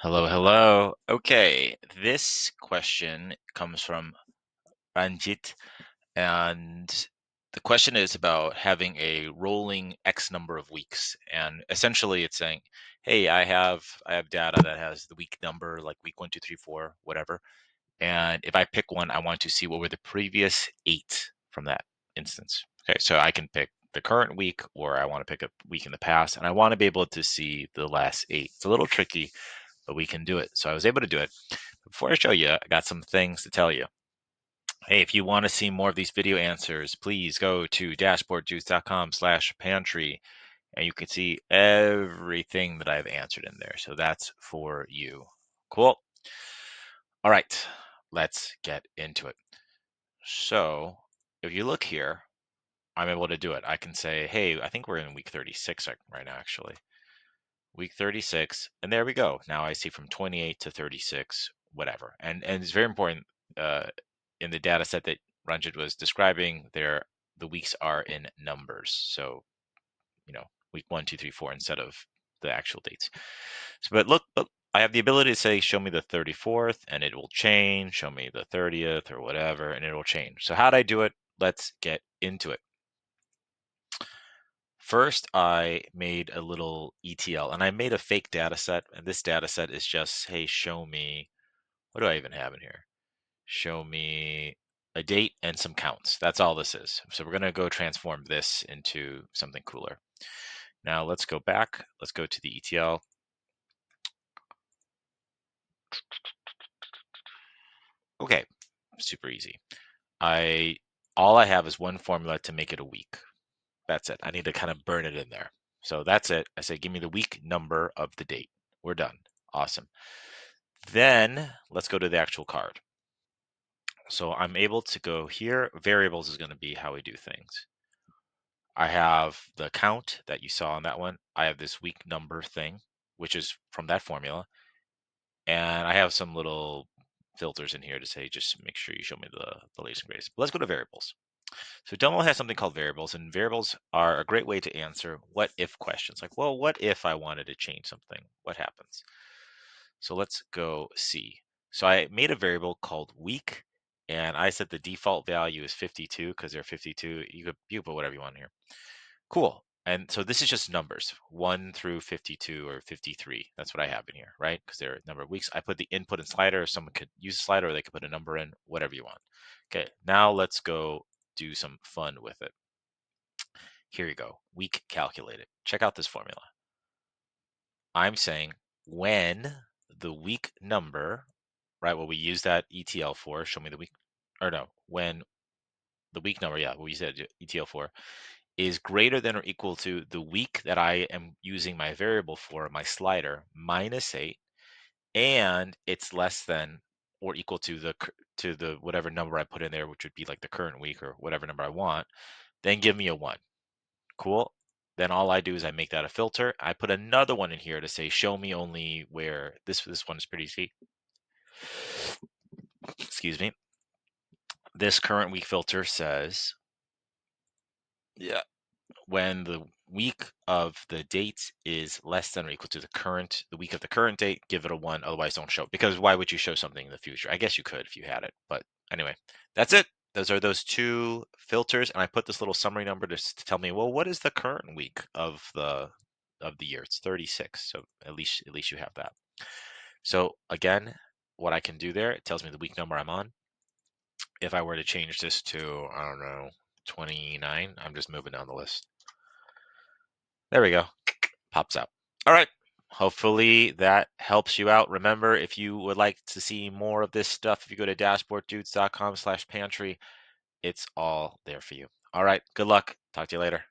Hello, hello. Okay, this question comes from Ranjit, and the question is about having a rolling X number of weeks. And essentially, it's saying, "Hey, I have data that has the week number, like week 1, 2, 3, 4, whatever. And if I pick one, I want to see what were the previous 8 from that instance." Okay, so I can pick the current week, or I want to pick a week in the past, and I want to be able to see the last 8. It's a little tricky, but we can do it. So I was able to do it. Before I show you, I got some things to tell you. Hey, if you want to see more of these video answers, please go to dashboardjuice.com/pantry, and you can see everything that I've answered in there. So that's for you. Cool. All right, let's get into it. So if you look here, I'm able to do it. I can say, hey, I think we're in week 36 right now, actually. Week 36, and there we go. Now I see from 28 to 36, whatever. And it's very important uh, in the data set that Ranjit was describing there, the weeks are in numbers. So, week 1, 2, 3, 4 instead of the actual dates. So, but look, I have the ability to say, show me the 34th, and it will change. Show me the 30th or whatever, and it will change. So how'd I do it? Let's get into it. First, I made a little ETL, and I made a fake data set, and this data set is just, hey, show me, what do I even have in here? Show me a date and some counts. That's all this is. So we're going to go transform this into something cooler. Now let's go back. Let's go to the ETL. Okay, super easy. All I have is one formula to make it a week. That's it. I need to kind of burn it in there. So that's it. I say, give me the week number of the date. We're done. Awesome. Then let's go to the actual card. So I'm able to go here. Variables is going to be how we do things. I have the count that you saw on that one. I have this week number thing, which is from that formula. And I have some little filters in here to say, just make sure you show me the latest and greatest. But let's go to variables. So Domo has something called variables, and variables are a great way to answer what if questions. Like, well, what if I wanted to change something? What happens? So let's go see. So I made a variable called week, and I said the default value is 52 because they're 52. You could put whatever you want here. Cool. And so this is just numbers, 1 through 52 or 53. That's what I have in here, right? Because they're a number of weeks. I put the input and slider. Someone could use a slider, or they could put a number in, whatever you want. Okay, now let's go do some fun with it. Here you go, week calculated. Check out this formula. I'm saying when the week number, right, what we use that ETL for, show me the week, or no, when the week number, yeah, what we said ETL for, is greater than or equal to the week that I am using my variable for, my slider, minus 8, and it's less than or equal to the whatever number I put in there, which would be like the current week or whatever number I want, then give me a 1. Cool. Then all I do is I make that a filter. I put another one in here to say, show me only where this one is pretty easy. Excuse me. This current week filter says, yeah, when the week of the date is less than or equal to the week of the current date, give it a 1, otherwise don't show it. Because why would you show something in the future? I guess you could if you had it, but anyway, that's it. Those are those 2 filters, and I put this little summary number to tell me, well, what is the current week of the year? It's 36, so at least you have that. So again, what I can do there, it tells me the week number I'm on. If I were to change this to, I don't know, 29, I'm just moving down the list. There we go. Pops out. All right. Hopefully that helps you out. Remember, if you would like to see more of this stuff, if you go to dashboarddudes.com/pantry, it's all there for you. All right. Good luck. Talk to you later.